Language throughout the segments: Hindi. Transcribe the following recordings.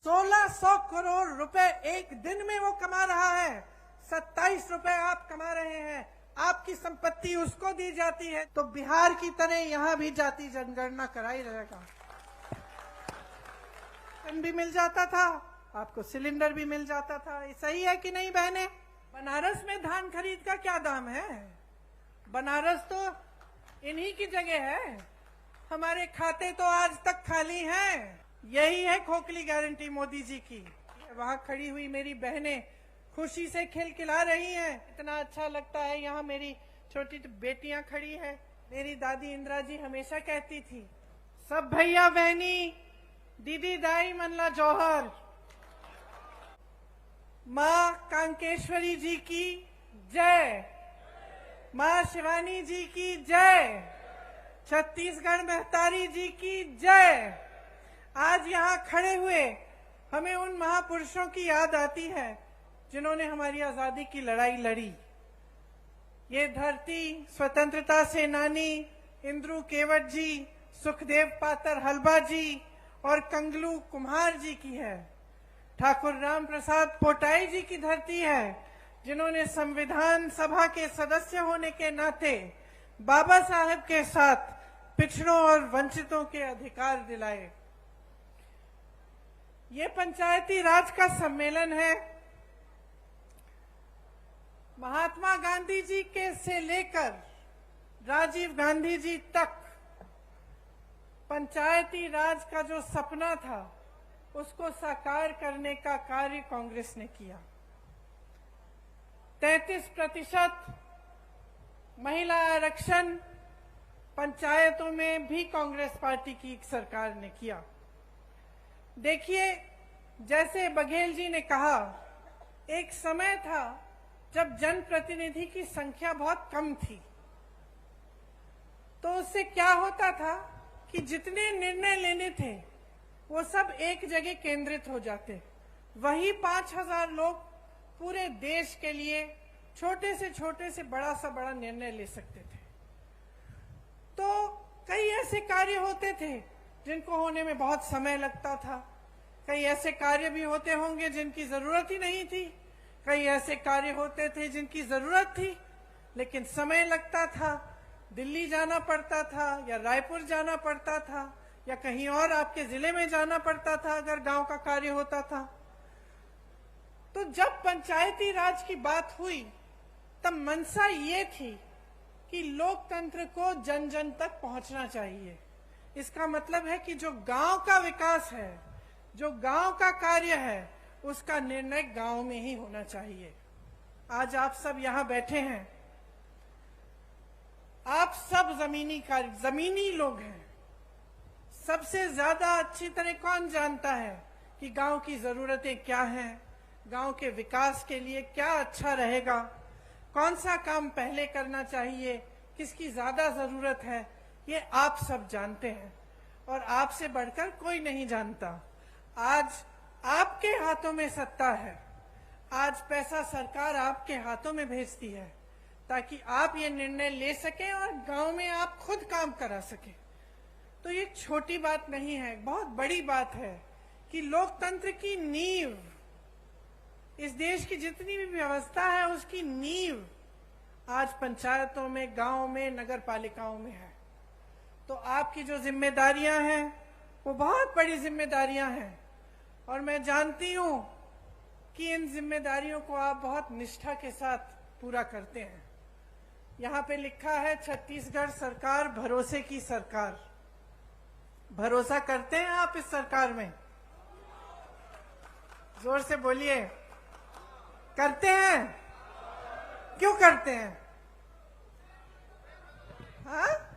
1600 करोड़ रुपए एक दिन में वो कमा रहा है। 27 रुपए आप कमा रहे हैं, आपकी संपत्ति उसको दी जाती है। तो बिहार की तरह यहाँ भी जाति जनगणना कराई रहेगा। पेंशन भी मिल जाता था, आपको सिलेंडर भी मिल जाता था। ये सही है कि नहीं बहने? बनारस में धान खरीद का क्या दाम है? बनारस तो इन्हीं की जगह है। हमारे खाते तो आज तक खाली हैं। यही है खोखली गारंटी मोदी जी की। वहाँ खड़ी हुई मेरी बहनें खुशी से खिलखिला रही हैं। इतना अच्छा लगता है। यहाँ मेरी छोटी बेटियां खड़ी है। मेरी दादी इंदिरा जी हमेशा कहती थी, सब भैया बहनी दीदी दाई मनला जौहर। माँ कांकेश्वरी जी की जय, माँ शिवानी जी की जय, छत्तीसगढ़ महतारी जी की जय। आज यहाँ खड़े हुए हमें उन महापुरुषों की याद आती है जिन्होंने हमारी आजादी की लड़ाई लड़ी। ये धरती स्वतंत्रता सेनानी इंद्रू केवट जी, सुखदेव पातर हलबा जी और कंगलू कुम्हार जी की है। ठाकुर राम प्रसाद पोटाई जी की धरती है, जिन्होंने संविधान सभा के सदस्य होने के नाते बाबा साहेब के साथ पिछड़ों और वंचितों के अधिकार दिलाए। ये पंचायती राज का सम्मेलन है। महात्मा गांधी जी के से लेकर राजीव गांधी जी तक पंचायती राज का जो सपना था उसको साकार करने का कार्य कांग्रेस ने किया। 33% महिला आरक्षण पंचायतों में भी कांग्रेस पार्टी की सरकार ने किया। देखिए, जैसे बघेल जी ने कहा, एक समय था जब जनप्रतिनिधि की संख्या बहुत कम थी, तो उससे क्या होता था कि जितने निर्णय लेने थे वो सब एक जगह केंद्रित हो जाते। वही 5000 लोग पूरे देश के लिए छोटे से बड़ा सा बड़ा निर्णय ले सकते थे। तो कई ऐसे कार्य होते थे जिनको होने में बहुत समय लगता था। कई ऐसे कार्य भी होते होंगे जिनकी जरूरत ही नहीं थी। कई ऐसे कार्य होते थे जिनकी जरूरत थी लेकिन समय लगता था। दिल्ली जाना पड़ता था या रायपुर जाना पड़ता था या कहीं और आपके जिले में जाना पड़ता था अगर गांव का कार्य होता था। तो जब पंचायती राज की बात हुई तब मंशा ये थी कि लोकतंत्र को जन जन तक पहुंचना चाहिए। इसका मतलब है कि जो गांव का विकास है, जो गांव का कार्य है, उसका निर्णय गांव में ही होना चाहिए। आज आप सब यहाँ बैठे हैं, आप सब जमीनी लोग हैं। सबसे ज्यादा अच्छी तरह कौन जानता है कि गांव की जरूरतें क्या हैं, गांव के विकास के लिए क्या अच्छा रहेगा, कौन सा काम पहले करना चाहिए, किसकी ज्यादा जरूरत है, ये आप सब जानते हैं और आपसे बढ़कर कोई नहीं जानता। आज आपके हाथों में सत्ता है। आज पैसा सरकार आपके हाथों में भेजती है ताकि आप ये निर्णय ले सकें और गांव में आप खुद काम करा सकें। तो ये छोटी बात नहीं है, बहुत बड़ी बात है कि लोकतंत्र की नींव, इस देश की जितनी भी व्यवस्था है उसकी नींव आज पंचायतों में, गांव में, नगर पालिकाओं में है। तो आपकी जो जिम्मेदारियां हैं वो बहुत बड़ी जिम्मेदारियां हैं और मैं जानती हूं कि इन जिम्मेदारियों को आप बहुत निष्ठा के साथ पूरा करते हैं। यहाँ पे लिखा है छत्तीसगढ़ सरकार भरोसे की सरकार। भरोसा करते हैं आप इस सरकार में? जोर से बोलिए, करते हैं? क्यों करते हैं? हाँ?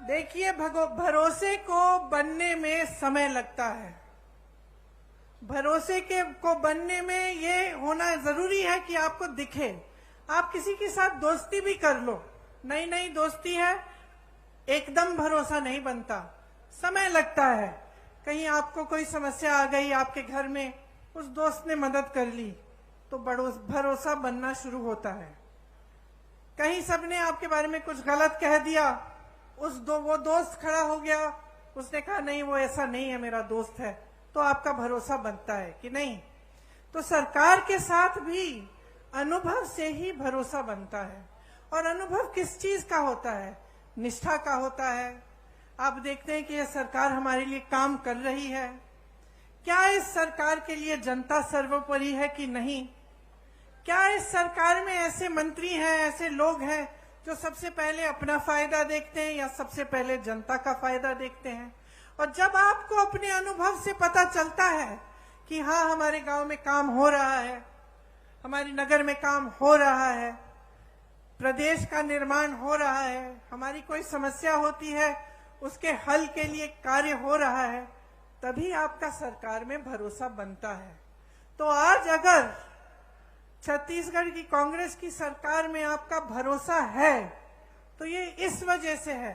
देखिए, भरोसे को बनने में समय लगता है। भरोसे को बनने में ये होना जरूरी है कि आपको दिखे। आप किसी के साथ दोस्ती भी कर लो, नई दोस्ती है, एकदम भरोसा नहीं बनता, समय लगता है। कहीं आपको कोई समस्या आ गई आपके घर में, उस दोस्त ने मदद कर ली तो भरोसा बनना शुरू होता है। कहीं सबने आपके बारे में कुछ गलत कह दिया, वो दोस्त खड़ा हो गया उसने कहा नहीं वो ऐसा नहीं है, मेरा दोस्त है, तो आपका भरोसा बनता है कि नहीं। तो सरकार के साथ भी अनुभव से ही भरोसा बनता है। और अनुभव किस चीज का होता है? निष्ठा का होता है। आप देखते हैं कि यह सरकार हमारे लिए काम कर रही है। क्या इस सरकार के लिए जनता सर्वोपरि है कि नहीं? क्या इस सरकार में ऐसे मंत्री हैं, ऐसे लोग हैं जो सबसे पहले अपना फायदा देखते हैं या सबसे पहले जनता का फायदा देखते हैं? और जब आपको अपने अनुभव से पता चलता है कि हाँ हमारे गांव में काम हो रहा है, हमारे नगर में काम हो रहा है, प्रदेश का निर्माण हो रहा है, हमारी कोई समस्या होती है उसके हल के लिए कार्य हो रहा है, तभी आपका सरकार में भरोसा बनता है। तो आज अगर छत्तीसगढ़ की कांग्रेस की सरकार में आपका भरोसा है तो ये इस वजह से है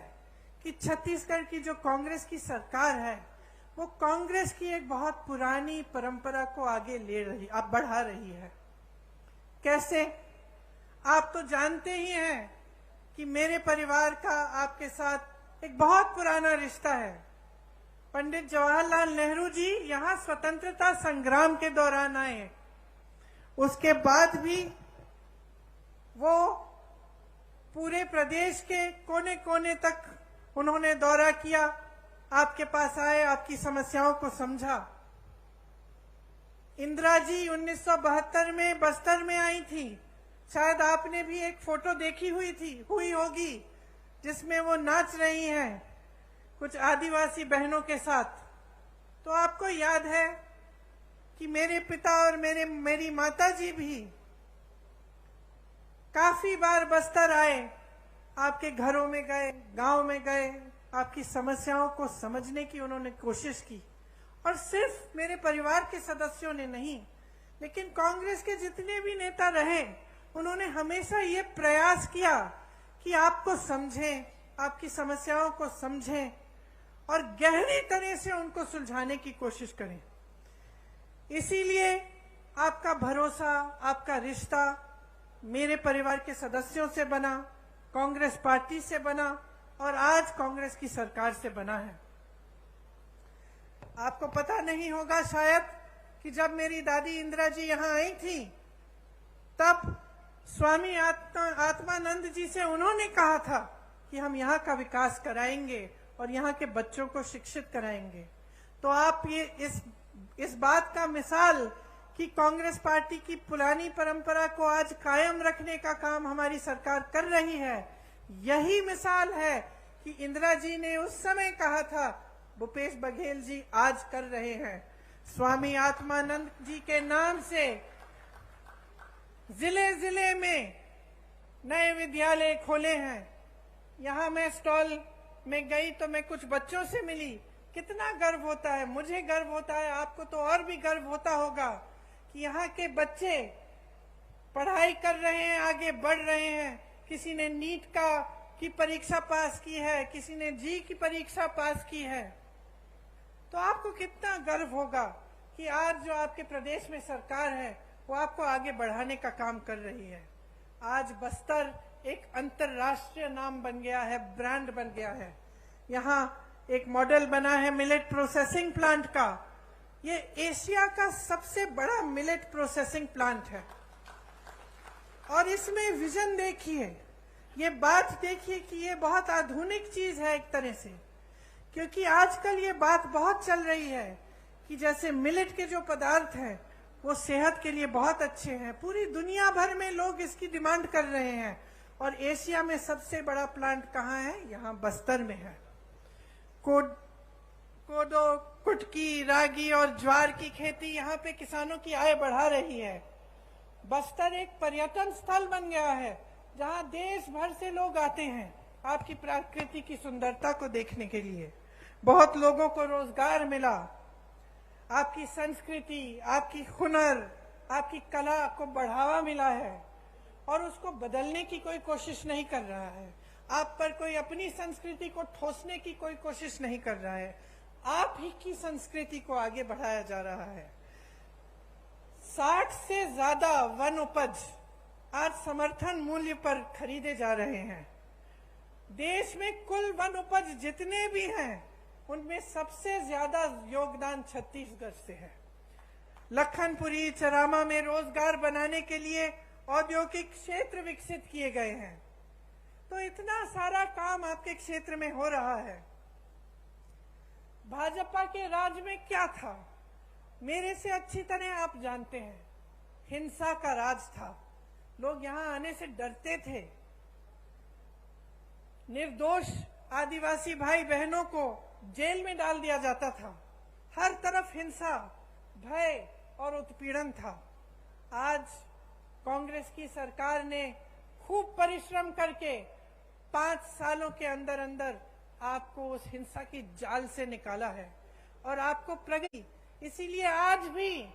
कि छत्तीसगढ़ की जो कांग्रेस की सरकार है वो कांग्रेस की एक बहुत पुरानी परंपरा को आगे बढ़ा रही है। कैसे? आप तो जानते ही हैं कि मेरे परिवार का आपके साथ एक बहुत पुराना रिश्ता है। पंडित जवाहरलाल नेहरू जी यहाँ स्वतंत्रता संग्राम के दौरान आए, उसके बाद भी वो पूरे प्रदेश के कोने कोने तक उन्होंने दौरा किया, आपके पास आए, आपकी समस्याओं को समझा। इंदिरा जी 1972 में बस्तर में आई थी, शायद आपने भी एक फोटो देखी हुई होगी जिसमें वो नाच रही हैं कुछ आदिवासी बहनों के साथ। तो आपको याद है कि मेरे पिता और मेरी माता जी भी काफी बार बस्तर आए, आपके घरों में गए, गांव में गए, आपकी समस्याओं को समझने की उन्होंने कोशिश की। और सिर्फ मेरे परिवार के सदस्यों ने नहीं, लेकिन कांग्रेस के जितने भी नेता रहे उन्होंने हमेशा ये प्रयास किया कि आपको समझें, आपकी समस्याओं को समझें और गहरी तरह से उनको सुलझाने की कोशिश करें। इसीलिए आपका भरोसा, आपका रिश्ता मेरे परिवार के सदस्यों से बना, कांग्रेस पार्टी से बना और आज कांग्रेस की सरकार से बना है। आपको पता नहीं होगा शायद कि जब मेरी दादी इंदिरा जी यहाँ आई थी तब स्वामी आत्मानंद जी से उन्होंने कहा था कि हम यहाँ का विकास कराएंगे और यहाँ के बच्चों को शिक्षित कराएंगे। तो आप ये इस बात का मिसाल कि कांग्रेस पार्टी की पुरानी परंपरा को आज कायम रखने का काम हमारी सरकार कर रही है, यही मिसाल है कि इंदिरा जी ने उस समय कहा था, भूपेश बघेल जी आज कर रहे हैं। स्वामी आत्मानंद जी के नाम से जिले जिले में नए विद्यालय खोले हैं। यहाँ मैं स्टॉल में गई तो मैं कुछ बच्चों से मिली, कितना गर्व होता है, मुझे गर्व होता है, आपको तो और भी गर्व होता होगा कि यहाँ के बच्चे पढ़ाई कर रहे हैं, आगे बढ़ रहे हैं। किसी ने नीट की परीक्षा पास की है, किसी ने जी की परीक्षा पास की है। तो आपको कितना गर्व होगा कि आज जो आपके प्रदेश में सरकार है वो आपको आगे बढ़ाने का काम कर रही है। आज बस्तर एक अंतरराष्ट्रीय नाम बन गया है, ब्रांड बन गया है। यहाँ एक मॉडल बना है मिलेट प्रोसेसिंग प्लांट का। ये एशिया का सबसे बड़ा मिलेट प्रोसेसिंग प्लांट है। और इसमें विजन देखिए, ये बात देखिए कि ये बहुत आधुनिक चीज है एक तरह से, क्योंकि आजकल ये बात बहुत चल रही है कि जैसे मिलेट के जो पदार्थ हैं वो सेहत के लिए बहुत अच्छे हैं। पूरी दुनिया भर में लोग इसकी डिमांड कर रहे हैं और एशिया में सबसे बड़ा प्लांट कहाँ है? यहाँ बस्तर में है। कोदो, कुटकी, रागी और ज्वार की खेती यहाँ पे किसानों की आय बढ़ा रही है। बस्तर एक पर्यटन स्थल बन गया है जहाँ देश भर से लोग आते हैं आपकी प्रकृति की सुंदरता को देखने के लिए। बहुत लोगों को रोजगार मिला, आपकी संस्कृति, आपकी हुनर, आपकी कला को बढ़ावा मिला है और उसको बदलने की कोई कोशिश नहीं कर रहा है। आप पर कोई अपनी संस्कृति को ठोसने की कोई कोशिश नहीं कर रहा है, आप ही की संस्कृति को आगे बढ़ाया जा रहा है। 60 से ज्यादा वन उपज आज समर्थन मूल्य पर खरीदे जा रहे हैं। देश में कुल वन उपज जितने भी हैं उनमें सबसे ज्यादा योगदान छत्तीसगढ़ से है। लखनपुरी चरामा में रोजगार बनाने के लिए औद्योगिक क्षेत्र विकसित किए गए हैं। तो इतना सारा काम आपके क्षेत्र में हो रहा है। भाजपा के राज में क्या था, मेरे से अच्छी तरह आप जानते हैं। हिंसा का राज था, लोग यहां आने से डरते थे। निर्दोष आदिवासी भाई बहनों को जेल में डाल दिया जाता था। हर तरफ हिंसा, भय और उत्पीड़न था। आज कांग्रेस की सरकार ने खूब परिश्रम करके 5 सालों के अंदर अंदर आपको उस हिंसा की जाल से निकाला है और आपको प्रगति, इसीलिए आज भी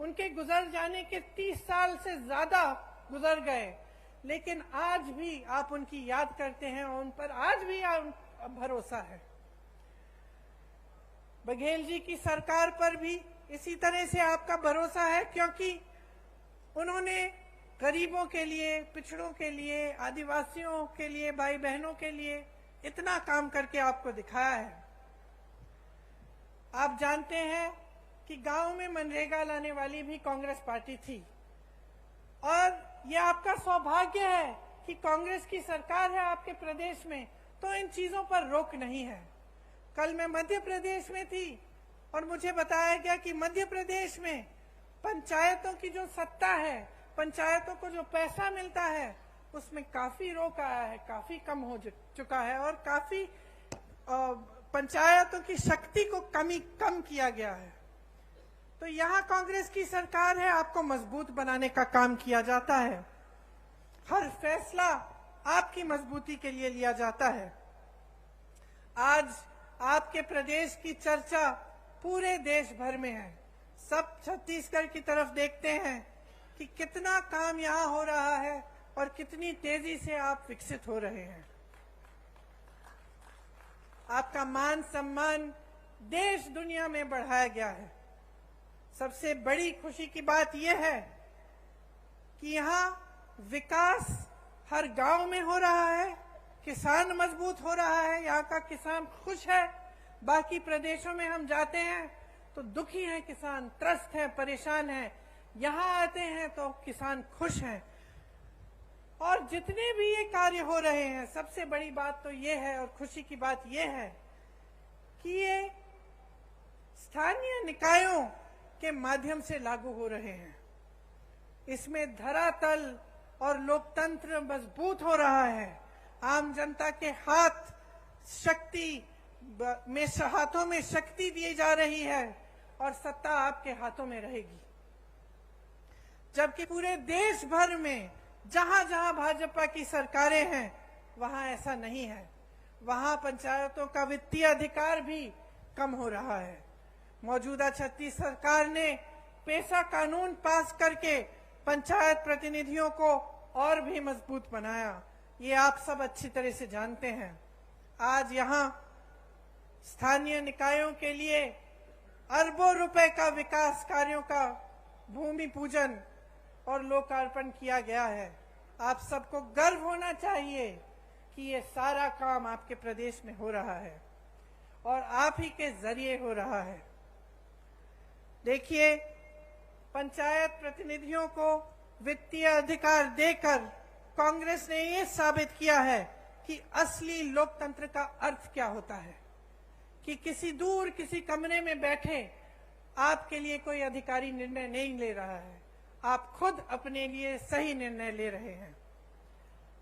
उनके गुजर जाने के 30 साल से ज्यादा गुजर गए, लेकिन आज भी आप उनकी याद करते हैं और उन पर आज भी भरोसा है। बघेल जी की सरकार पर भी इसी तरह से आपका भरोसा है, क्योंकि उन्होंने गरीबों के लिए, पिछड़ों के लिए, आदिवासियों के लिए, भाई बहनों के लिए इतना काम करके आपको दिखाया है। आप जानते हैं कि गांव में मनरेगा लाने वाली भी कांग्रेस पार्टी थी और यह आपका सौभाग्य है कि कांग्रेस की सरकार है आपके प्रदेश में, तो इन चीजों पर रोक नहीं है। कल मैं मध्य प्रदेश में थी और मुझे बताया गया कि मध्य प्रदेश में पंचायतों की जो सत्ता है, पंचायतों को जो पैसा मिलता है, उसमें काफी रोक आया है, काफी कम हो चुका है और काफी पंचायतों की शक्ति को कम किया गया है। तो यहाँ कांग्रेस की सरकार है, आपको मजबूत बनाने का काम किया जाता है। हर फैसला आपकी मजबूती के लिए लिया जाता है। आज आपके प्रदेश की चर्चा पूरे देश भर में है। सब छत्तीसगढ़ की तरफ देखते हैं कि कितना काम यहाँ हो रहा है और कितनी तेजी से आप विकसित हो रहे हैं। आपका मान सम्मान देश दुनिया में बढ़ाया गया है। सबसे बड़ी खुशी की बात यह है कि यहाँ विकास हर गांव में हो रहा है, किसान मजबूत हो रहा है, यहाँ का किसान खुश है। बाकी प्रदेशों में हम जाते हैं तो दुखी हैं किसान, त्रस्त हैं, परेशान हैं। यहाँ आते हैं तो किसान खुश हैं। और जितने भी ये कार्य हो रहे हैं, सबसे बड़ी बात तो ये है और खुशी की बात ये है कि ये स्थानीय निकायों के माध्यम से लागू हो रहे हैं। इसमें धरातल और लोकतंत्र मजबूत हो रहा है। आम जनता के हाथों में शक्ति दी जा रही है और सत्ता आपके हाथों में रहेगी। जबकि पूरे देश भर में जहां जहां भाजपा की सरकारें हैं, वहां ऐसा नहीं है। वहां पंचायतों का वित्तीय अधिकार भी कम हो रहा है। मौजूदा छत्तीस सरकार ने पेशा कानून पास करके पंचायत प्रतिनिधियों को और भी मजबूत बनाया। ये आप सब अच्छी तरह से जानते हैं। आज यहाँ स्थानीय निकायों के लिए अरबों रुपए का विकास कार्यों का भूमि पूजन और लोकार्पण किया गया है। आप सबको गर्व होना चाहिए कि ये सारा काम आपके प्रदेश में हो रहा है और आप ही के जरिए हो रहा है। देखिए, पंचायत प्रतिनिधियों को वित्तीय अधिकार देकर कांग्रेस ने ये साबित किया है कि असली लोकतंत्र का अर्थ क्या होता है, कि किसी कमरे में बैठे आपके लिए कोई अधिकारी निर्णय नहीं ले रहा है, आप खुद अपने लिए सही निर्णय ले रहे हैं।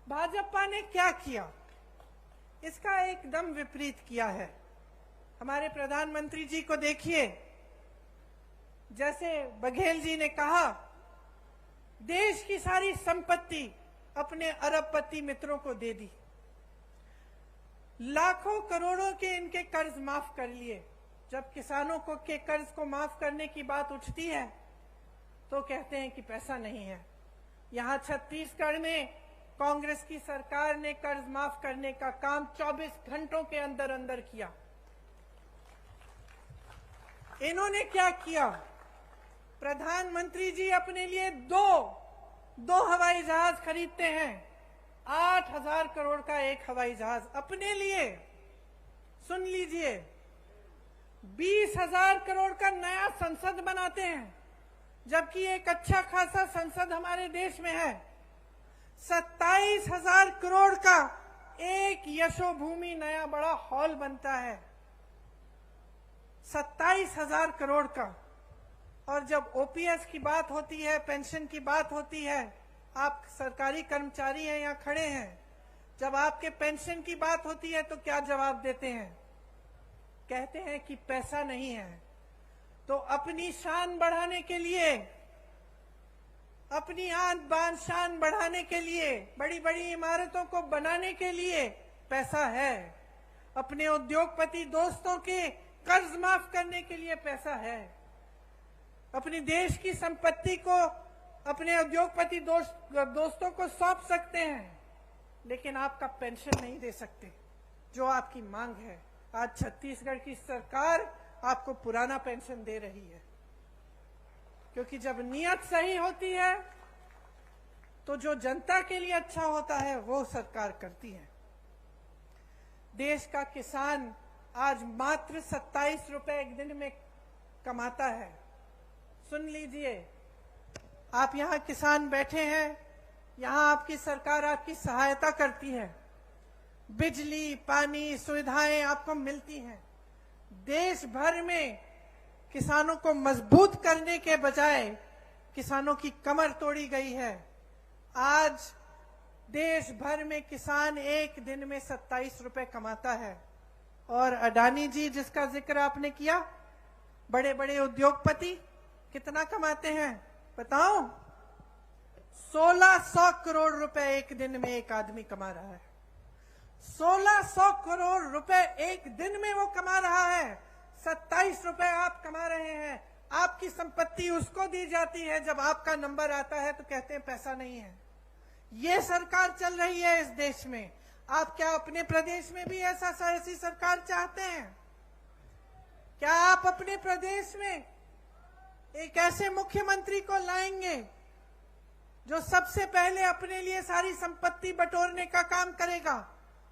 भाजपा ने क्या किया, इसका एकदम विपरीत किया है। हमारे प्रधानमंत्री जी को देखिए, जैसे बघेल जी ने कहा, देश की सारी संपत्ति अपने अरबपति मित्रों को दे दी, लाखों करोड़ों के इनके कर्ज माफ कर लिए। जब किसानों को के कर्ज को माफ करने की बात उठती है तो कहते हैं कि पैसा नहीं है। यहाँ छत्तीसगढ़ में कांग्रेस की सरकार ने कर्ज माफ करने का काम 24 घंटों के अंदर अंदर किया। इन्होंने क्या किया, प्रधानमंत्री जी अपने लिए दो हवाई जहाज खरीदते हैं। 8,000 करोड़ का एक हवाई जहाज अपने लिए। सुन लीजिए, 20,000 करोड़ का नया संसद बनाते हैं, जबकि एक अच्छा खासा संसद हमारे देश में है। 27,000 करोड़ का एक यशोभूमि नया बड़ा हॉल बनता है, 27,000 करोड़ का। और जब ओपीएस की बात होती है, पेंशन की बात होती है, आप सरकारी कर्मचारी हैं, यहाँ खड़े हैं, जब आपके पेंशन की बात होती है तो क्या जवाब देते हैं? कहते हैं कि पैसा नहीं है। तो अपनी शान बढ़ाने के लिए, अपनी आन बान शान बढ़ाने के लिए, बड़ी बड़ी इमारतों को बनाने के लिए पैसा है, अपने उद्योगपति दोस्तों के कर्ज माफ करने के लिए पैसा है, अपने देश की संपत्ति को अपने उद्योगपति दोस्तों को सौंप सकते हैं, लेकिन आपका पेंशन नहीं दे सकते जो आपकी मांग है। आज छत्तीसगढ़ की सरकार आपको पुराना पेंशन दे रही है, क्योंकि जब नियत सही होती है तो जो जनता के लिए अच्छा होता है वो सरकार करती है। देश का किसान आज मात्र 27 रुपए एक दिन में कमाता है। सुन लीजिए, आप यहाँ किसान बैठे हैं, यहाँ आपकी सरकार आपकी सहायता करती है, बिजली पानी सुविधाएं आपको मिलती हैं। देश भर में किसानों को मजबूत करने के बजाय किसानों की कमर तोड़ी गई है। आज देश भर में किसान एक दिन में 27 रुपए कमाता है। और अडानी जी जिसका जिक्र आपने किया, बड़े बड़े उद्योगपति कितना कमाते हैं बताओ? 1600 करोड़ रुपए एक दिन में एक आदमी कमा रहा है। 1600 करोड़ रुपए एक दिन में वो कमा रहा है। 27 रुपए आप कमा रहे हैं। आपकी संपत्ति उसको दी जाती है, जब आपका नंबर आता है तो कहते हैं पैसा नहीं है। ये सरकार चल रही है इस देश में। आप क्या अपने प्रदेश में भी ऐसी सरकार चाहते हैं? क्या आप अपने प्रदेश में एक ऐसे मुख्यमंत्री को लाएंगे जो सबसे पहले अपने लिए सारी संपत्ति बटोरने का काम करेगा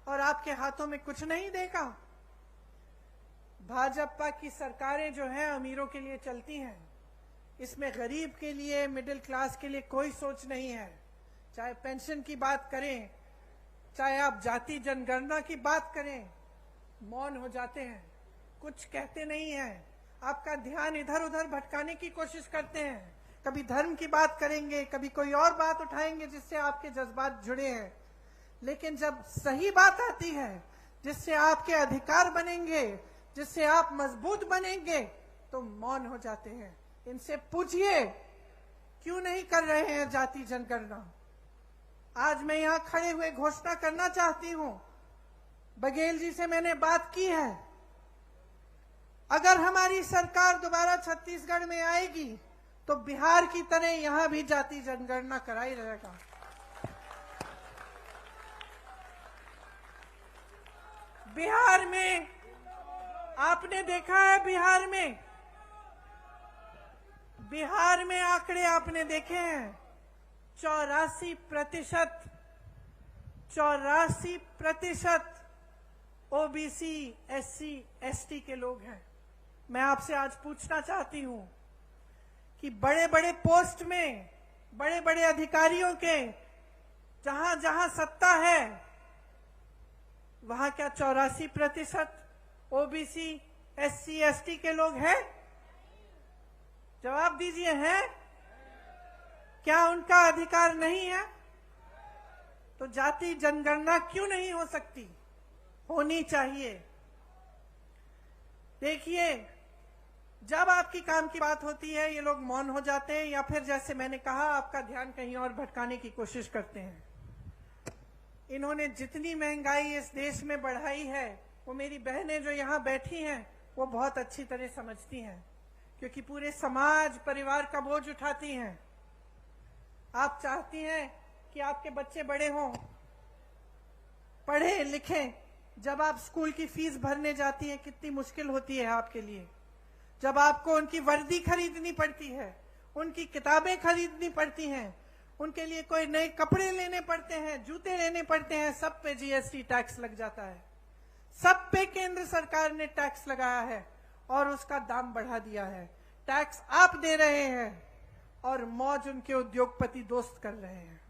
और आपके हाथों में कुछ नहीं देगा? भाजपा की सरकारें जो हैं अमीरों के लिए चलती हैं, इसमें गरीब के लिए, मिडिल क्लास के लिए कोई सोच नहीं है। चाहे पेंशन की बात करें, चाहे आप जाति जनगणना की बात करें, मौन हो जाते हैं, कुछ कहते नहीं हैं। आपका ध्यान इधर उधर भटकाने की कोशिश करते हैं। कभी धर्म की बात करेंगे, कभी कोई और बात उठाएंगे जिससे आपके जज्बात जुड़े हैं, लेकिन जब सही बात आती है जिससे आपके अधिकार बनेंगे, जिससे आप मजबूत बनेंगे, तो मौन हो जाते हैं। इनसे पूछिए क्यों नहीं कर रहे हैं जाति जनगणना। आज मैं यहां खड़े हुए घोषणा करना चाहती हूं, बघेल जी से मैंने बात की है, अगर हमारी सरकार दोबारा छत्तीसगढ़ में आएगी तो बिहार की तरह यहां भी जाति जनगणना कराई रहेगा। बिहार में आपने देखा है, बिहार में आंकड़े आपने देखे हैं, 84% ओबीसी एससी एसटी के लोग हैं। मैं आपसे आज पूछना चाहती हूं कि बड़े बड़े पोस्ट में, बड़े बड़े अधिकारियों के जहां जहां सत्ता है, वहां क्या 84% ओबीसी एससी एसटी के लोग हैं? जवाब दीजिए, हैं? क्या उनका अधिकार नहीं है? तो जाति जनगणना क्यों नहीं हो सकती? होनी चाहिए। देखिए, जब आपकी काम की बात होती है ये लोग मौन हो जाते हैं, या फिर जैसे मैंने कहा आपका ध्यान कहीं और भटकाने की कोशिश करते हैं। इन्होंने जितनी महंगाई इस देश में बढ़ाई है, वो मेरी बहनें जो यहाँ बैठी हैं वो बहुत अच्छी तरह समझती हैं, क्योंकि पूरे समाज परिवार का बोझ उठाती हैं। आप चाहती हैं कि आपके बच्चे बड़े हों, पढ़े लिखें। जब आप स्कूल की फीस भरने जाती हैं कितनी मुश्किल होती है आपके लिए, जब आपको उनकी वर्दी खरीदनी पड़ती है, उनकी किताबें खरीदनी पड़ती हैं, उनके लिए कोई नए कपड़े लेने पड़ते हैं, जूते लेने पड़ते हैं, सब पे जीएसटी टैक्स लग जाता है, सब पे केंद्र सरकार ने टैक्स लगाया है। और उसका दाम बढ़ा दिया है। टैक्स आप दे रहे हैं और मौज उनके उद्योगपति दोस्त कर रहे हैं।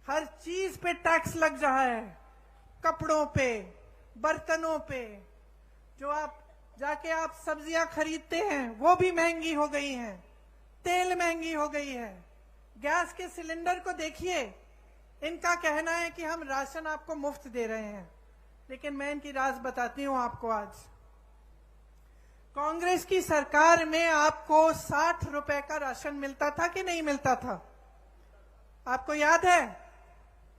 हर चीज पे टैक्स लग रहा है, कपड़ों पे, बर्तनों पे। जो आप जाके आप सब्जियां खरीदते हैं वो भी महंगी हो गई हैं, तेल महंगी हो गई है। गैस के सिलेंडर को देखिए, इनका कहना है कि हम राशन आपको मुफ्त दे रहे हैं, लेकिन मैं इनकी राज बताती हूं आपको। आज कांग्रेस की सरकार में आपको 60 रुपए का राशन मिलता था कि नहीं मिलता था? आपको याद है?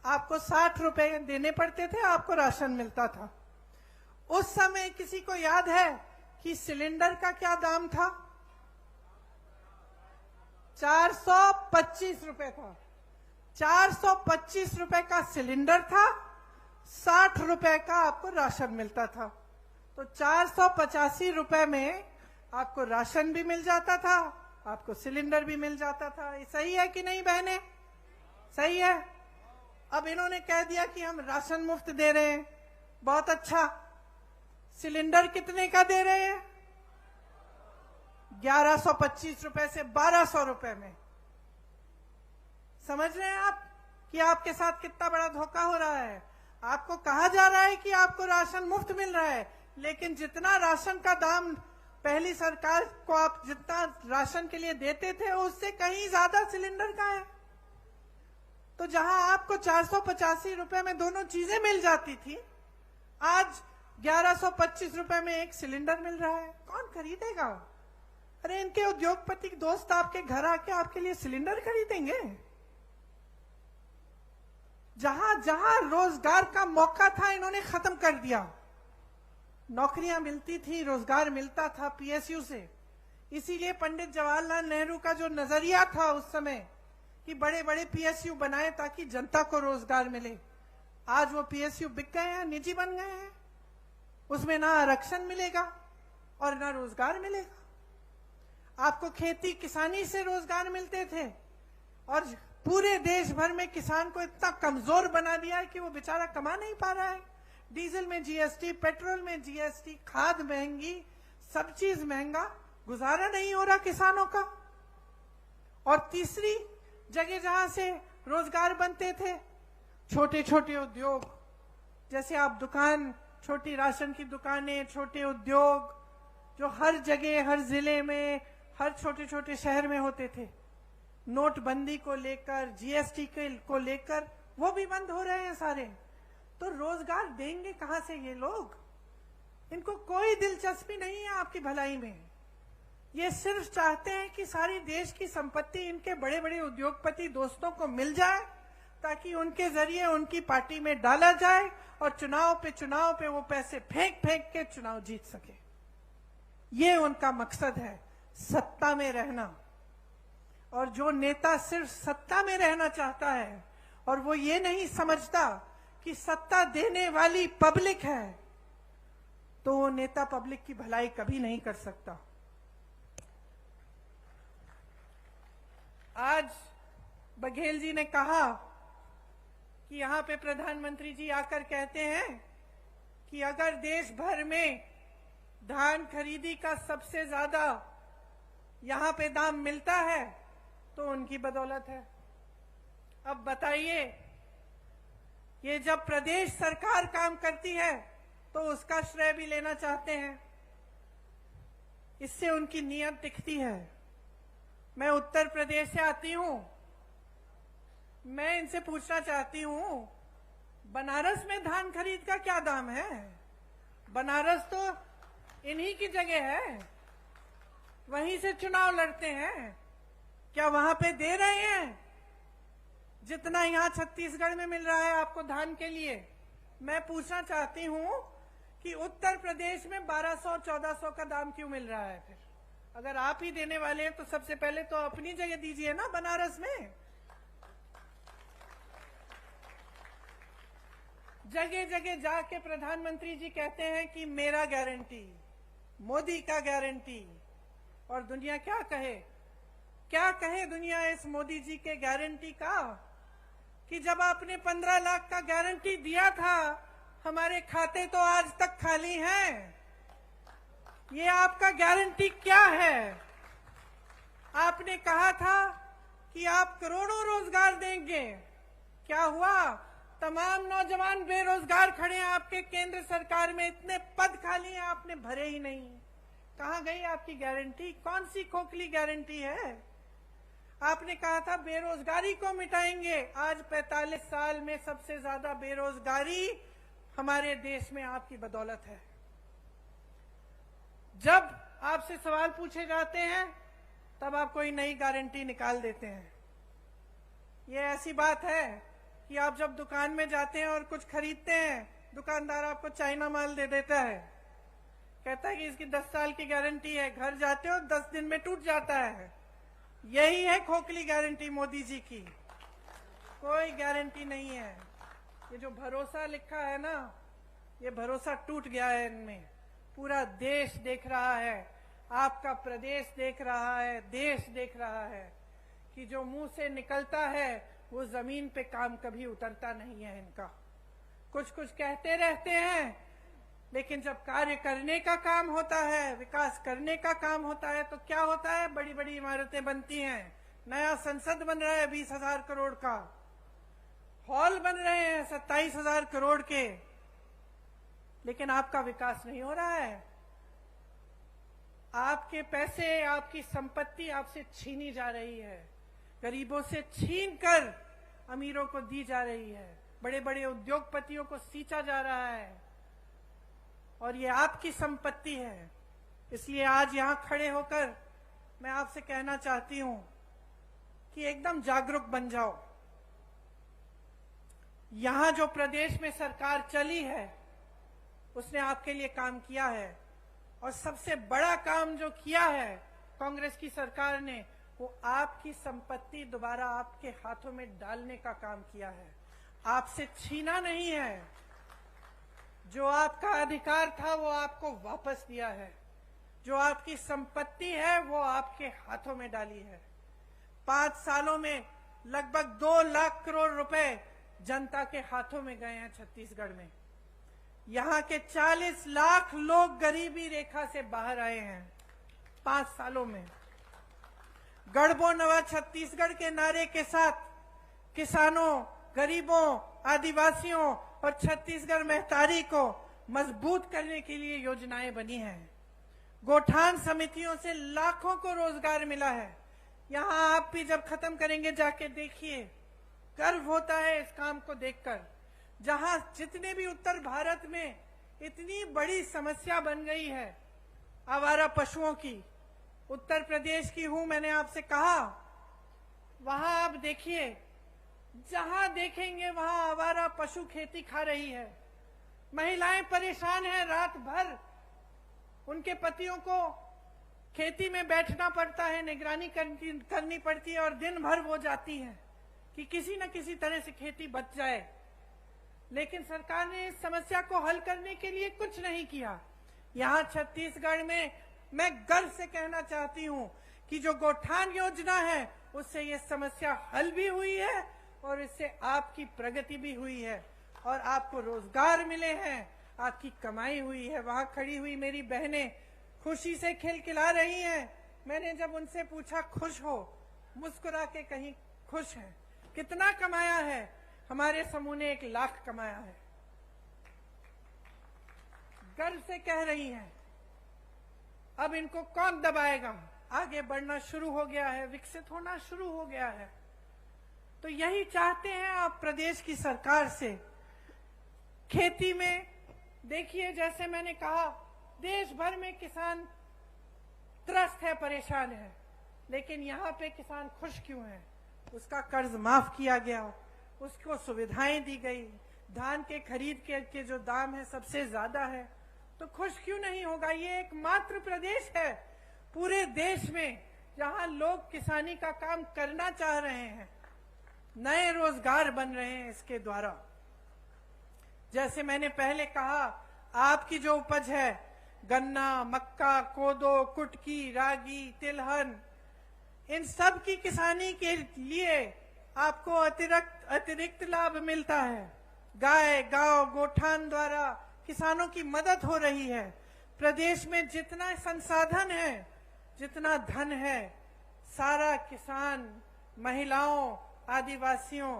आपको 60 रुपए देने पड़ते थे, आपको राशन मिलता था। उस समय किसी को याद है कि सिलेंडर का क्या दाम था? 425 रुपए था। 425 रुपए का सिलेंडर था, 60 रुपए का आपको राशन मिलता था। तो 485 रुपए में आपको राशन भी मिल जाता था, आपको सिलेंडर भी मिल जाता था। ये सही है कि नहीं बहने? सही है। अब इन्होंने कह दिया कि हम राशन मुफ्त दे रहे हैं, बहुत अच्छा। सिलेंडर कितने का दे रहे हैं? 1125 रुपए से 1200 रुपए में। समझ रहे हैं आप कि आपके साथ कितना बड़ा धोखा हो रहा है? आपको कहा जा रहा है कि आपको राशन मुफ्त मिल रहा है, लेकिन जितना राशन का दाम पहली सरकार को आप जितना राशन के लिए देते थे, उससे कहीं ज्यादा सिलेंडर का है। तो जहां आपको 485 रुपए में दोनों चीजें मिल जाती थी, आज 1125 रुपए में एक सिलेंडर मिल रहा है। कौन खरीदेगा? अरे इनके उद्योगपति दोस्त आपके घर आके आपके लिए सिलेंडर खरीदेंगे? जहां जहां रोजगार का मौका था, इन्होंने खत्म कर दिया। नौकरियां मिलती थी, रोजगार मिलता था पीएसयू से। इसीलिए पंडित जवाहरलाल नेहरू का जो नजरिया था उस समय कि बड़े बड़े पीएसयू बनाए ताकि जनता को रोजगार मिले, आज वो पीएसयू बिक गए हैं, निजी बन गए हैं। उसमें ना आरक्षण मिलेगा और ना रोजगार मिलेगा। आपको खेती किसानी से रोजगार मिलते थे, और पूरे देश भर में किसान को इतना कमजोर बना दिया है कि वो बेचारा कमा नहीं पा रहा है। डीजल में जीएसटी, पेट्रोल में जीएसटी, खाद महंगी, सब चीज महंगा, गुजारा नहीं हो रहा किसानों का। और तीसरी जगह जहां से रोजगार बनते थे, छोटे छोटे उद्योग, जैसे आप दुकान, छोटी राशन की दुकानें, छोटे उद्योग जो हर जगह, हर जिले में, हर छोटे छोटे शहर में होते थे, नोटबंदी को लेकर, जीएसटी को लेकर वो भी बंद हो रहे हैं सारे। तो रोजगार देंगे कहां से ये लोग? इनको कोई दिलचस्पी नहीं है आपकी भलाई में। ये सिर्फ चाहते हैं कि सारी देश की संपत्ति इनके बड़े बड़े उद्योगपति दोस्तों को मिल जाए, ताकि उनके जरिए उनकी पार्टी में डाला जाए और चुनाव पे वो पैसे फेंक फेंक के चुनाव जीत सके। ये उनका मकसद है, सत्ता में रहना। और जो नेता सिर्फ सत्ता में रहना चाहता है और वो ये नहीं समझता कि सत्ता देने वाली पब्लिक है, तो वो नेता पब्लिक की भलाई कभी नहीं कर सकता। आज बघेल जी ने कहा कि यहां पे प्रधानमंत्री जी आकर कहते हैं कि अगर देश भर में धान खरीदी का सबसे ज्यादा यहां पे दाम मिलता है तो उनकी बदौलत है। अब बताइए, ये जब प्रदेश सरकार काम करती है तो उसका श्रेय भी लेना चाहते हैं, इससे उनकी नीयत दिखती है। मैं उत्तर प्रदेश से आती हूं, मैं इनसे पूछना चाहती हूं, बनारस में धान खरीद का क्या दाम है? बनारस तो इन्हीं की जगह है, वहीं से चुनाव लड़ते हैं। क्या वहां पे दे रहे हैं जितना यहां छत्तीसगढ़ में मिल रहा है आपको धान के लिए? मैं पूछना चाहती हूं कि उत्तर प्रदेश में 1200-1400 का दाम क्यों मिल रहा है? फिर अगर आप ही देने वाले हैं तो सबसे पहले तो अपनी जगह दीजिए ना बनारस में। जगह जगह जाके प्रधानमंत्री जी कहते हैं कि मेरा गारंटी, मोदी का गारंटी। और दुनिया क्या कहे? क्या कहे दुनिया इस मोदी जी के गारंटी का कि जब आपने 15 लाख का गारंटी दिया था, हमारे खाते तो आज तक खाली हैं। ये आपका गारंटी क्या है? आपने कहा था कि आप करोड़ों रोजगार देंगे, क्या हुआ? तमाम नौजवान बेरोजगार खड़े हैं आपके केंद्र सरकार में, इतने पद खाली हैं, आपने भरे ही नहीं। कहां गई आपकी गारंटी? कौन सी खोखली गारंटी है? आपने कहा था बेरोजगारी को मिटाएंगे। आज 45 साल में सबसे ज्यादा बेरोजगारी हमारे देश में आपकी बदौलत है। जब आपसे सवाल पूछे जाते हैं तब आप कोई नई गारंटी निकाल देते हैं। ये ऐसी बात है कि आप जब दुकान में जाते हैं और कुछ खरीदते हैं, दुकानदार आपको चाइना माल दे देता है, कहता है कि इसकी 10 साल की गारंटी है। घर जाते हो 10 दिन में टूट जाता है। यही है खोखली गारंटी मोदी जी की। कोई गारंटी नहीं है। ये जो भरोसा लिखा है ना, ये भरोसा टूट गया है इनमें। पूरा देश देख रहा है, आपका प्रदेश देख रहा है, देश देख रहा है कि जो मुंह से निकलता है वो जमीन पे काम कभी उतरता नहीं है इनका। कुछ कुछ कहते रहते हैं, लेकिन जब कार्य करने का काम होता है, विकास करने का काम होता है, तो क्या होता है? बड़ी बड़ी इमारतें बनती हैं, नया संसद बन रहा है 20,000 करोड़ का, हॉल बन रहे हैं 27,000 करोड़ के, लेकिन आपका विकास नहीं हो रहा है। आपके पैसे, आपकी संपत्ति आपसे छीनी जा रही है, गरीबों से छीन कर अमीरों को दी जा रही है, बड़े बड़े उद्योगपतियों को सींचा जा रहा है, और ये आपकी संपत्ति है। इसलिए आज यहां खड़े होकर मैं आपसे कहना चाहती हूं कि एकदम जागरूक बन जाओ। यहां जो प्रदेश में सरकार चली है उसने आपके लिए काम किया है, और सबसे बड़ा काम जो किया है कांग्रेस की सरकार ने, वो आपकी संपत्ति दोबारा आपके हाथों में डालने का काम किया है। आपसे छीना नहीं है। जो आपका अधिकार था वो आपको वापस दिया है। जो आपकी संपत्ति है वो आपके हाथों में डाली है। 5 सालों में लगभग 2 लाख करोड़ रुपए जनता के हाथों में गए हैं छत्तीसगढ़ में। यहाँ के 40 लाख लोग गरीबी रेखा से बाहर आए हैं 5 सालों में। गढ़बो नवा छत्तीसगढ़ के नारे के साथ किसानों, गरीबों, आदिवासियों और छत्तीसगढ़ महतारी को मजबूत करने के लिए योजनाएं बनी हैं। गोठान समितियों से लाखों को रोजगार मिला है। यहाँ आप भी जब खत्म करेंगे जाके देखिए, गर्व होता है इस काम को देखकर। जहां जितने भी उत्तर भारत में इतनी बड़ी समस्या बन गई है आवारा पशुओं की, उत्तर प्रदेश की हूं, मैंने आपसे कहा, वहां आप देखिए, जहां देखेंगे वहां आवारा पशु खेती खा रही है। महिलाएं परेशान हैं, रात भर उनके पतियों को खेती में बैठना पड़ता है, निगरानी करनी पड़ती है, और दिन भर वो जाती हैं कि किसी न किसी तरह से खेती बच जाए। लेकिन सरकार ने इस समस्या को हल करने के लिए कुछ नहीं किया। यहाँ छत्तीसगढ़ में मैं गर्व से कहना चाहती हूँ कि जो गोठान योजना है उससे ये समस्या हल भी हुई है, और इससे आपकी प्रगति भी हुई है, और आपको रोजगार मिले हैं, आपकी कमाई हुई है। वहां खड़ी हुई मेरी बहनें खुशी से खिलखिला रही हैं। मैंने जब उनसे पूछा खुश हो, मुस्कुरा के कहीं खुश हैं। कितना कमाया है? हमारे समूह ने 1 लाख कमाया है। गर्व से कह रही हैं। अब इनको कौन दबाएगा? आगे बढ़ना शुरू हो गया है, विकसित होना शुरू हो गया है। तो यही चाहते हैं आप प्रदेश की सरकार से। खेती में देखिए, जैसे मैंने कहा, देश भर में किसान त्रस्त है, परेशान है, लेकिन यहाँ पे किसान खुश क्यों है? उसका कर्ज माफ किया गया, उसको सुविधाएं दी गई, धान के खरीद के जो दाम है सबसे ज्यादा है, तो खुश क्यों नहीं होगा? ये एकमात्र प्रदेश है पूरे देश में जहां लोग किसानी का काम करना चाह रहे हैं, नए रोजगार बन रहे हैं इसके द्वारा। जैसे मैंने पहले कहा, आपकी जो उपज है, गन्ना, मक्का, कोदो, कुटकी, रागी, तिलहन, इन सब की किसानी के लिए आपको अतिरिक्त लाभ मिलता है। गाय, गांव, गोठान द्वारा किसानों की मदद हो रही है। प्रदेश में जितना संसाधन है, जितना धन है, सारा किसान, महिलाओं, आदिवासियों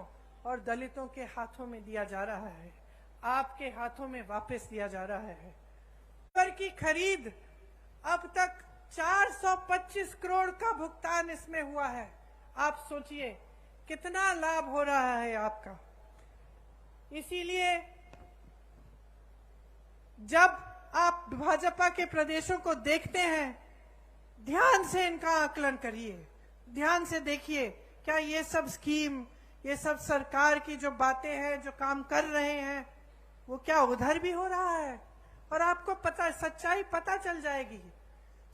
और दलितों के हाथों में दिया जा रहा है, आपके हाथों में वापस दिया जा रहा है। पर की खरीद अब तक 425 करोड़ का भुगतान इसमें हुआ है। आप सोचिए कितना लाभ हो रहा है आपका। इसीलिए जब आप भाजपा के प्रदेशों को देखते हैं, ध्यान से इनका आकलन करिए, ध्यान से देखिए क्या ये सब स्कीम, ये सब सरकार की जो बातें हैं, जो काम कर रहे हैं, वो क्या उधर भी हो रहा है। और आपको पता, सच्चाई पता चल जाएगी।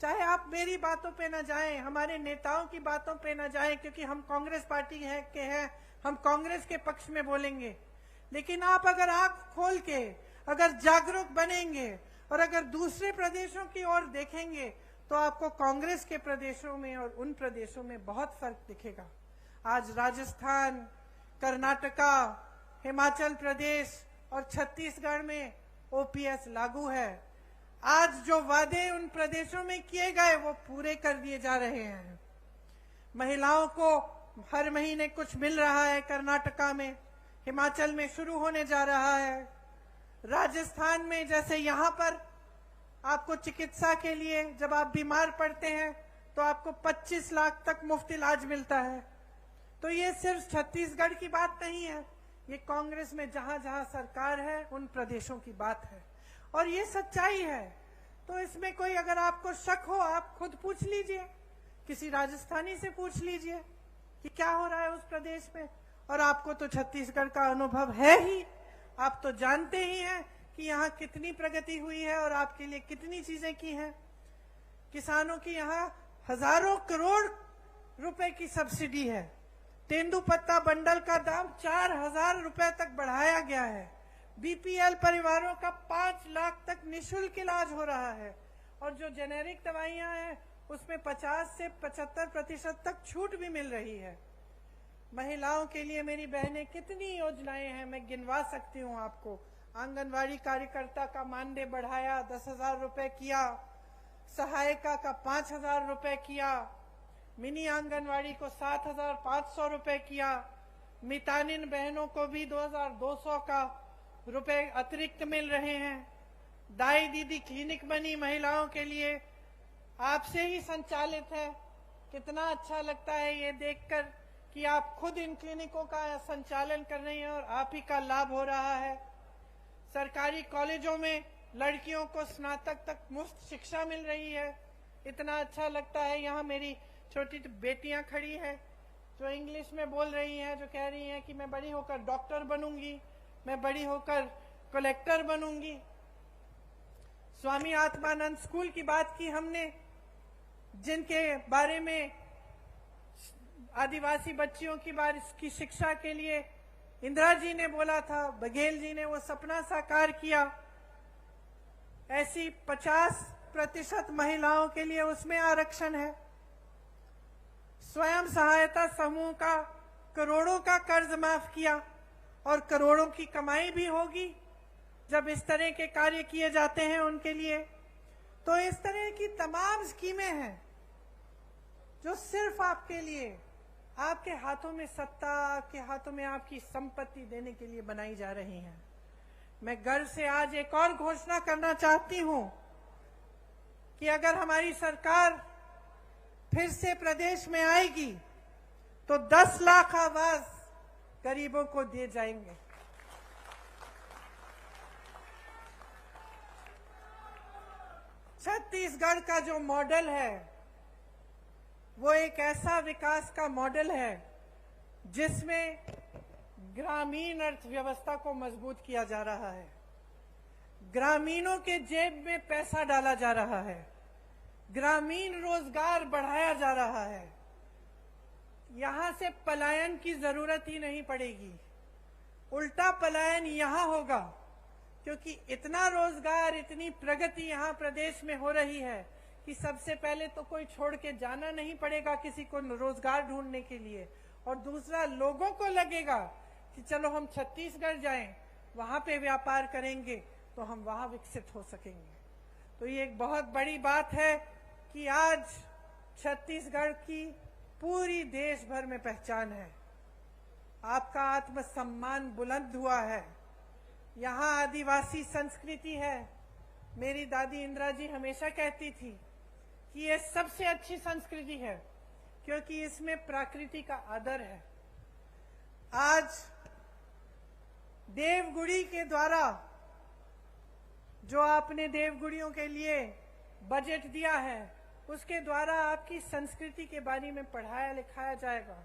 चाहे आप मेरी बातों पे ना जाएं, हमारे नेताओं की बातों पे ना जाएं, क्योंकि हम कांग्रेस पार्टी हैं, हम कांग्रेस के पक्ष में बोलेंगे। लेकिन आप अगर आंख खोल के, अगर जागरूक बनेंगे और अगर दूसरे प्रदेशों की ओर देखेंगे, तो आपको कांग्रेस के प्रदेशों में और उन प्रदेशों में बहुत फर्क दिखेगा। आज राजस्थान, कर्नाटका, हिमाचल प्रदेश और छत्तीसगढ़ में ओपीएस लागू है। आज जो वादे उन प्रदेशों में किए गए वो पूरे कर दिए जा रहे हैं। महिलाओं को हर महीने कुछ मिल रहा है कर्नाटका में, हिमाचल में शुरू होने जा रहा है। राजस्थान में जैसे यहाँ पर आपको चिकित्सा के लिए जब आप बीमार पड़ते हैं तो आपको 25 लाख तक मुफ्त इलाज मिलता है। तो ये सिर्फ छत्तीसगढ़ की बात नहीं है, ये कांग्रेस में जहां जहां सरकार है उन प्रदेशों की बात है और ये सच्चाई है। तो इसमें कोई अगर आपको शक हो, आप खुद पूछ लीजिए, किसी राजस्थानी से पूछ लीजिए कि क्या हो रहा है उस प्रदेश में। और आपको तो छत्तीसगढ़ का अनुभव है ही, आप तो जानते ही हैं कि यहाँ कितनी प्रगति हुई है और आपके लिए कितनी चीजें की हैं। किसानों की यहाँ हजारों करोड़ रुपए की सब्सिडी है। तेंदुपत्ता बंडल का दाम 4,000 रुपए तक बढ़ाया गया है। बीपीएल परिवारों का 5 लाख तक निःशुल्क इलाज हो रहा है और जो जेनेरिक दवाइयां हैं उसमें 50 से 75% तक छूट भी मिल रही है। महिलाओं के लिए मेरी बहनें कितनी योजनाएं हैं, मैं गिनवा सकती हूँ आपको। आंगनवाड़ी कार्यकर्ता का मानदेय बढ़ाया, 10,000 रुपए किया, सहायिका का 5,000 रुपए किया, मिनी आंगनवाड़ी को 7,500 रुपए किया, मितानिन बहनों को भी 2,200 का रुपए अतिरिक्त मिल रहे हैं। दाई दीदी क्लिनिक बनी महिलाओं के लिए, आपसे ही संचालित है। कितना अच्छा लगता है ये देखकर कि आप खुद इन क्लिनिकों का संचालन कर रही हैं और आप ही का लाभ हो रहा है। सरकारी कॉलेजों में लड़कियों को स्नातक तक मुफ्त शिक्षा मिल रही है। इतना अच्छा लगता है। यहाँ मेरी छोटी बेटियां खड़ी हैं जो इंग्लिश में बोल रही हैं, जो कह रही हैं कि मैं बड़ी होकर डॉक्टर बनूंगी, मैं बड़ी होकर कलेक्टर बनूंगी। स्वामी आत्मानंद स्कूल की बात की हमने, जिनके बारे में आदिवासी बच्चियों की शिक्षा के लिए इंदिरा जी ने बोला था, बघेल जी ने वो सपना साकार किया। ऐसी 50% महिलाओं के लिए उसमें आरक्षण है। स्वयं सहायता समूह का करोड़ों का कर्ज माफ किया और करोड़ों की कमाई भी होगी जब इस तरह के कार्य किए जाते हैं उनके लिए। तो इस तरह की तमाम स्कीमें हैं जो सिर्फ आपके लिए, आपके हाथों में सत्ता, आपके हाथों में आपकी संपत्ति देने के लिए बनाई जा रही हैं। मैं गर्व से आज एक और घोषणा करना चाहती हूं कि अगर हमारी सरकार फिर से प्रदेश में आएगी तो 10 लाख आवास गरीबों को दिए जाएंगे। छत्तीसगढ़ का जो मॉडल है वो एक ऐसा विकास का मॉडल है जिसमें ग्रामीण अर्थव्यवस्था को मजबूत किया जा रहा है, ग्रामीणों के जेब में पैसा डाला जा रहा है, ग्रामीण रोजगार बढ़ाया जा रहा है। यहां से पलायन की जरूरत ही नहीं पड़ेगी, उल्टा पलायन यहां होगा, क्योंकि इतना रोजगार, इतनी प्रगति यहां प्रदेश में हो रही है कि सबसे पहले तो कोई छोड़ के जाना नहीं पड़ेगा किसी को रोजगार ढूंढने के लिए, और दूसरा लोगों को लगेगा कि चलो हम छत्तीसगढ़ जाएं, वहां पे व्यापार करेंगे तो हम वहां विकसित हो सकेंगे। तो ये एक बहुत बड़ी बात है कि आज छत्तीसगढ़ की पूरी देश भर में पहचान है। आपका आत्मसम्मान बुलंद हुआ है। यहाँ आदिवासी संस्कृति है। मेरी दादी इंदिरा जी हमेशा कहती थी कि ये सबसे अच्छी संस्कृति है क्योंकि इसमें प्रकृति का आदर है। आज देवगुड़ी के द्वारा जो आपने देवगुड़ियों के लिए बजट दिया है, उसके द्वारा आपकी संस्कृति के बारे में पढ़ाया लिखाया जाएगा।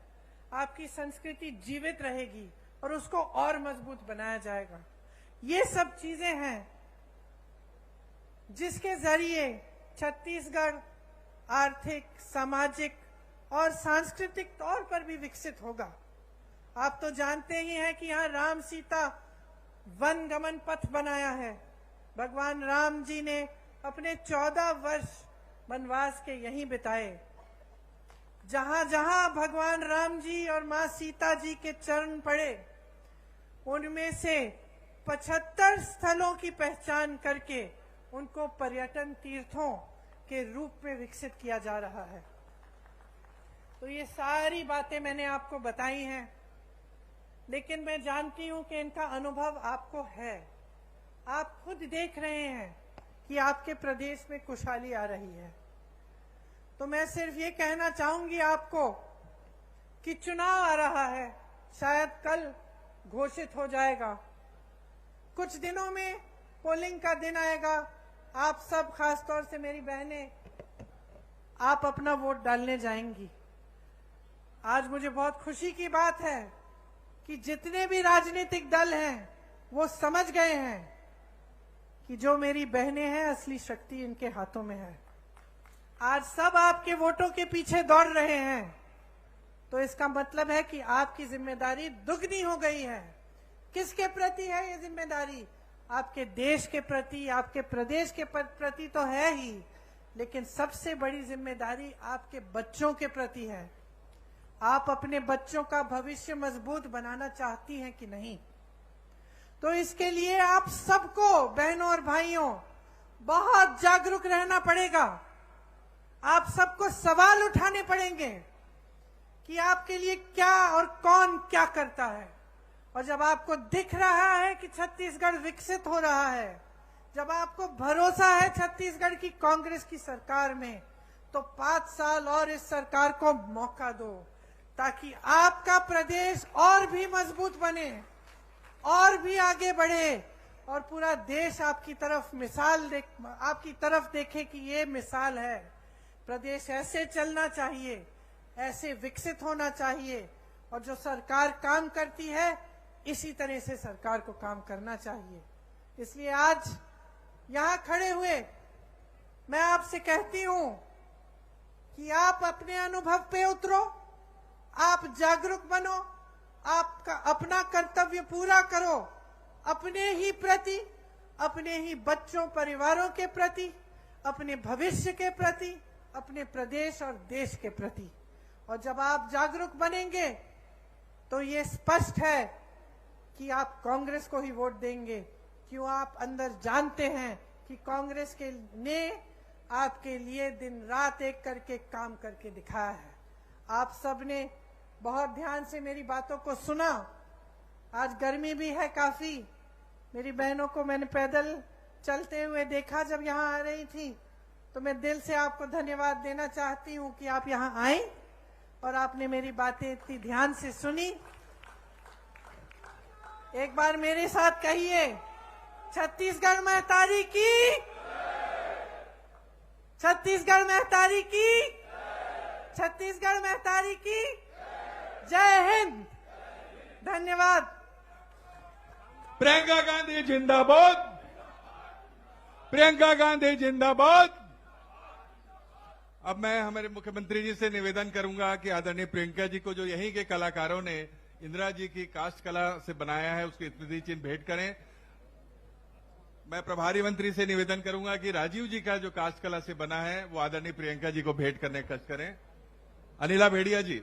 आपकी संस्कृति जीवित रहेगी और उसको और मजबूत बनाया जाएगा। ये सब चीजें हैं जिसके जरिए छत्तीसगढ़ आर्थिक, सामाजिक और सांस्कृतिक तौर पर भी विकसित होगा। आप तो जानते ही हैं कि यहाँ राम सीता वन गमन पथ बनाया है। भगवान राम जी ने अपने 14 वर्ष वनवास के यहीं बिताए। जहां जहां भगवान राम जी और मां सीता जी के चरण पड़े, उनमें से 75 स्थलों की पहचान करके उनको पर्यटन तीर्थों के रूप में विकसित किया जा रहा है। तो ये सारी बातें मैंने आपको बताई हैं, लेकिन मैं जानती हूं कि इनका अनुभव आपको है। आप खुद देख रहे हैं कि आपके प्रदेश में खुशहाली आ रही है। तो मैं सिर्फ ये कहना चाहूंगी आपको कि चुनाव आ रहा है, शायद कल घोषित हो जाएगा। कुछ दिनों में पोलिंग का दिन आएगा। आप सब, खासतौर से मेरी बहनें, आप अपना वोट डालने जाएंगी। आज मुझे बहुत खुशी की बात है कि जितने भी राजनीतिक दल हैं वो समझ गए हैं कि जो मेरी बहनें हैं, असली शक्ति इनके हाथों में है। आज सब आपके वोटों के पीछे दौड़ रहे हैं, तो इसका मतलब है कि आपकी जिम्मेदारी दुगनी हो गई है। किसके प्रति है ये जिम्मेदारी? आपके देश के प्रति, आपके प्रदेश के प्रति तो है ही, लेकिन सबसे बड़ी जिम्मेदारी आपके बच्चों के प्रति है। आप अपने बच्चों का भविष्य मजबूत बनाना चाहती हैं कि नहीं? तो इसके लिए आप सबको, बहनों और भाइयों, बहुत जागरूक रहना पड़ेगा। आप सबको सवाल उठाने पड़ेंगे कि आपके लिए क्या और कौन क्या करता है। और जब आपको दिख रहा है कि छत्तीसगढ़ विकसित हो रहा है, जब आपको भरोसा है छत्तीसगढ़ की कांग्रेस की सरकार में, तो 5 साल और इस सरकार को मौका दो, ताकि आपका प्रदेश और भी मजबूत बने, और भी आगे बढ़े, और पूरा देश आपकी तरफ देखे कि ये मिसाल है। प्रदेश ऐसे चलना चाहिए, ऐसे विकसित होना चाहिए, और जो सरकार काम करती है इसी तरह से सरकार को काम करना चाहिए। इसलिए आज यहां खड़े हुए मैं आपसे कहती हूं कि आप अपने अनुभव पे उतरो, आप जागरूक बनो, आपका अपना कर्तव्य पूरा करो, अपने ही प्रति, अपने ही बच्चों परिवारों के प्रति, अपने भविष्य के प्रति, अपने प्रदेश और देश के प्रति। और जब आप जागरूक बनेंगे तो ये स्पष्ट है कि आप कांग्रेस को ही वोट देंगे। क्यों? आप अंदर जानते हैं कि कांग्रेस के ने आपके लिए दिन रात एक करके काम करके दिखाया है। आप सबने बहुत ध्यान से मेरी बातों को सुना। आज गर्मी भी है काफी। मेरी बहनों को मैंने पैदल चलते हुए देखा जब यहाँ आ रही थी, तो मैं दिल से आपको धन्यवाद देना चाहती हूँ कि आप यहाँ आए और आपने मेरी बातें इतनी ध्यान से सुनी। एक बार मेरे साथ कहिए, छत्तीसगढ़ महतारी की, छत्तीसगढ़ महतारी की, छत्तीसगढ़ महतारी की जय हिंद। धन्यवाद। प्रियंका गांधी जिंदाबाद, प्रियंका गांधी जिंदाबाद। अब मैं हमारे मुख्यमंत्री जी से निवेदन करूंगा कि आदरणीय प्रियंका जी को, जो यहीं के कलाकारों ने इंदिरा जी की काष्ठ कला से बनाया है, उसकी स्मृति चिन्ह भेंट करें। मैं प्रभारी मंत्री से निवेदन करूंगा कि राजीव जी का जो काष्ठ कला से बना है वो आदरणीय प्रियंका जी को भेंट करने का कष्ट करें। अनिला भेड़िया जी।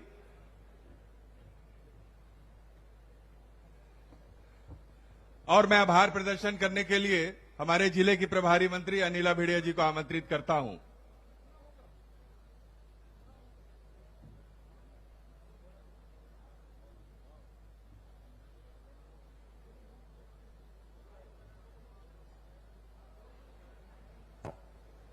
और मैं आभार प्रदर्शन करने के लिए हमारे जिले की प्रभारी मंत्री अनिला भेड़िया जी को आमंत्रित करता हूं।